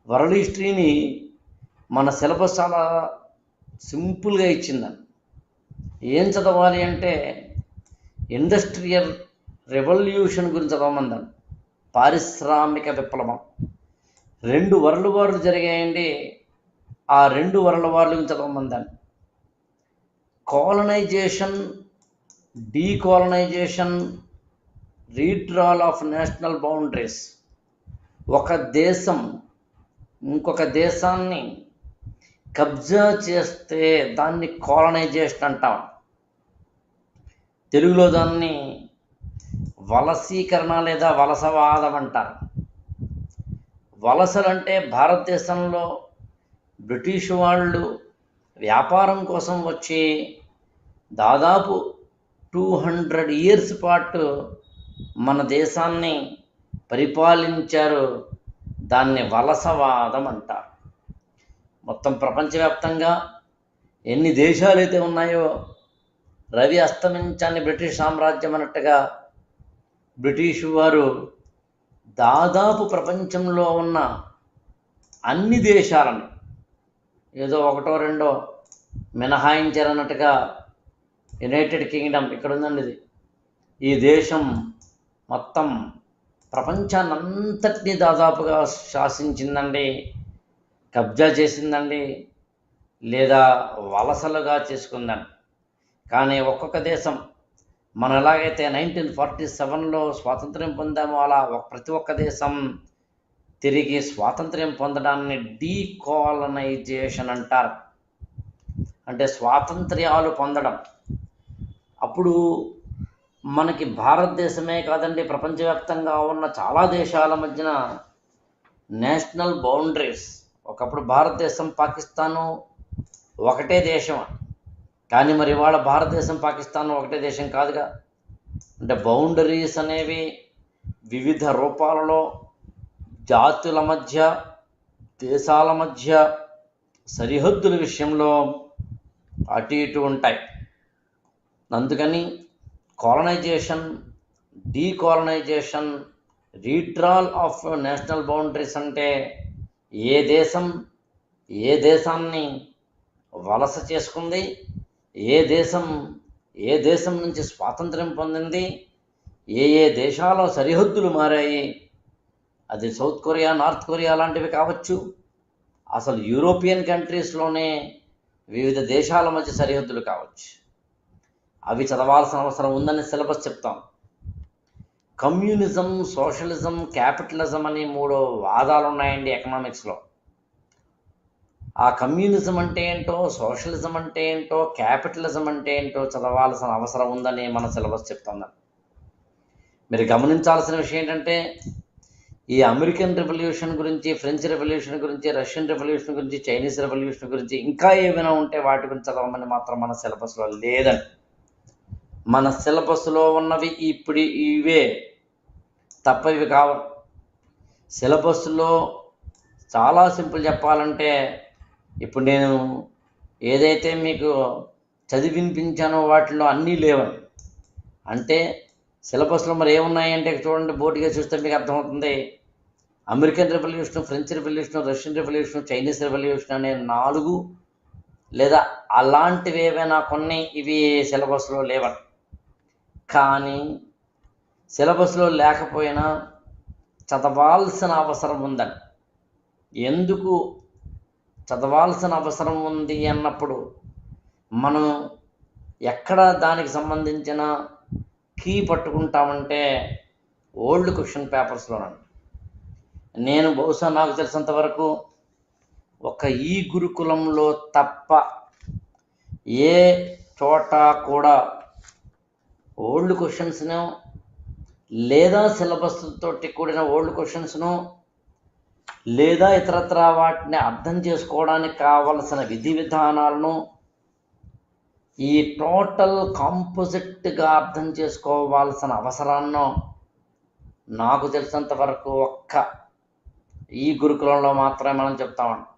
World హిస్టరీని మన syllabus చాలా సింపుల్గా ఇచ్చిందని. ఏం చదవాలి అంటే ఇండస్ట్రియల్ రెవల్యూషన్ గురించి చదవమందాం. పారిశ్రామిక విప్లవం. 2 వరల్డ్ వార్లు జరిగాయండి. ఆ 2 వరల్డ్ వార్ల గురించి చదవమందాం. Colonization, decolonization, redrawal of national boundaries. ఒక దేశం ఇంకొక దేశాన్ని కబ్జా చేస్తే దాన్ని కాలనైజేషన్ అంటాం. తెలుగులో దాన్ని వలసీకరణ లేదా వలసవాదం అంటారు. వలసలంటే భారతదేశంలో బ్రిటిష్ వాళ్ళు వ్యాపారం కోసం వచ్చి దాదాపు 200 years పాటు మన దేశాన్ని పరిపాలించారు. దాన్ని వలసవాదం అంటారు. మొత్తం ప్రపంచవ్యాప్తంగా ఎన్ని దేశాలైతే ఉన్నాయో రవి అస్తమించని బ్రిటిష్ సామ్రాజ్యం అన్నట్టుగా బ్రిటిష్ వారు దాదాపు ప్రపంచంలో ఉన్న అన్ని దేశాలను ఏదో ఒకటో రెండో మినహాయించారన్నట్టుగా యునైటెడ్ కింగ్డమ్ ఇక్కడ ఉందండి. ఈ దేశం మొత్తం ప్రపంచాన్నంతటినీ దాదాపుగా శాసించిందండి, కబ్జా చేసిందండి, లేదా వలసలుగా చేసుకుందండి. కానీ ఒక్కొక్క దేశం మనం ఎలాగైతే 1947లో స్వాతంత్ర్యం పొందామో అలా ప్రతి ఒక్క దేశం తిరిగి స్వాతంత్ర్యం పొందడాన్ని డీకాలనైజేషన్ అంటారు. అంటే స్వాతంత్ర్యాలు పొందడం. అప్పుడు మనకి భారతదేశమే కాదండి, ప్రపంచవ్యాప్తంగా ఉన్న చాలా దేశాల మధ్యన నేషనల్ బౌండరీస్. ఒకప్పుడు భారతదేశం పాకిస్తాను ఒకటే దేశం, కానీ మరి ఇవాళ భారతదేశం పాకిస్తాన్ ఒకటే దేశం కాదుగా. అంటే బౌండరీస్ అనేవి వివిధ రూపాలలో జాతుల మధ్య, దేశాల మధ్య సరిహద్దుల విషయంలో అటు ఇటు ఉంటాయి. అందుకని colonisation, decolonization, redrawal of national boundaries అంటే ఏ దేశం ఏ దేశాన్ని వలస చేసుకుంది, ఏ దేశం నుంచి స్వాతంత్ర్యం పొందింది, ఏ దేశాల సరిహద్దులు మారాయి. అది సౌత్ కొరియా, నార్త్ కొరియా లాంటివి కావచ్చు, అసలు యూరోపియన్ కంట్రీస్లోనే వివిధ దేశాల మధ్య సరిహద్దులు కావచ్చు. అవి చదవాల్సిన అవసరం ఉందని సిలబస్ చెప్తాం. కమ్యూనిజం, సోషలిజం, క్యాపిటలిజం అని 3 వాదాలు ఉన్నాయండి ఎకనామిక్స్లో. ఆ కమ్యూనిజం అంటే ఏంటో, సోషలిజం అంటే ఏంటో, క్యాపిటలిజం అంటే ఏంటో చదవాల్సిన అవసరం ఉందని మన సిలబస్ చెప్తున్నాం. మీరు గమనించాల్సిన విషయం ఏంటంటే ఈ అమెరికన్ రెవల్యూషన్ గురించి, ఫ్రెంచ్ రెవల్యూషన్ గురించి, రష్యన్ రెవల్యూషన్ గురించి, చైనీస్ రెవల్యూషన్ గురించి ఇంకా ఏమైనా ఉంటే వాటి గురించి చదవమని మాత్రం మన సిలబస్లో లేదండి. మన సిలబస్లో ఉన్నవి ఇప్పుడు ఇవే తప్ప ఇవి కావు. సిలబస్లో చాలా సింపుల్ చెప్పాలంటే ఇప్పుడు నేను ఏదైతే మీకు చదివినిపించానో వాటిలో అన్నీ లేవండి. అంటే సిలబస్లో మరి ఏమున్నాయంటే చూడండి, బోర్డుగా చూస్తే మీకు అర్థమవుతుంది. American revolution, French revolution, Russian revolution, Chinese revolution అనే 4 లేదా అలాంటివి ఏవైనా కొన్ని ఇవి సిలబస్లో లేవండి. కానీ సిలబస్లో లేకపోయినా చదవాల్సిన అవసరం ఉందండి. ఎందుకు చదవాల్సిన అవసరం ఉంది అన్నప్పుడు మనం ఎక్కడ దానికి సంబంధించిన కీ పట్టుకుంటామంటే ఓల్డ్ క్వశ్చన్ పేపర్స్లోనండి. నేను బహుశా నాకు తెలిసినంత వరకు ఒక ఈ గురుకులంలో తప్ప ఏ చోట కూడా ఓల్డ్ క్వశ్చన్స్ను లేదా సిలబస్ తోటి కూడిన ఓల్డ్ క్వశ్చన్స్ను లేదా ఇతరత్రా వాటిని అర్థం చేసుకోవడానికి కావలసిన విధి విధానాలను ఈ టోటల్ కాంపోజిట్గా అర్థం చేసుకోవాల్సిన అవసరాన్ని నాకు తెలిసినంత వరకు ఒక్క ఈ గురుకులంలో మాత్రమే మనం చెప్తామండి.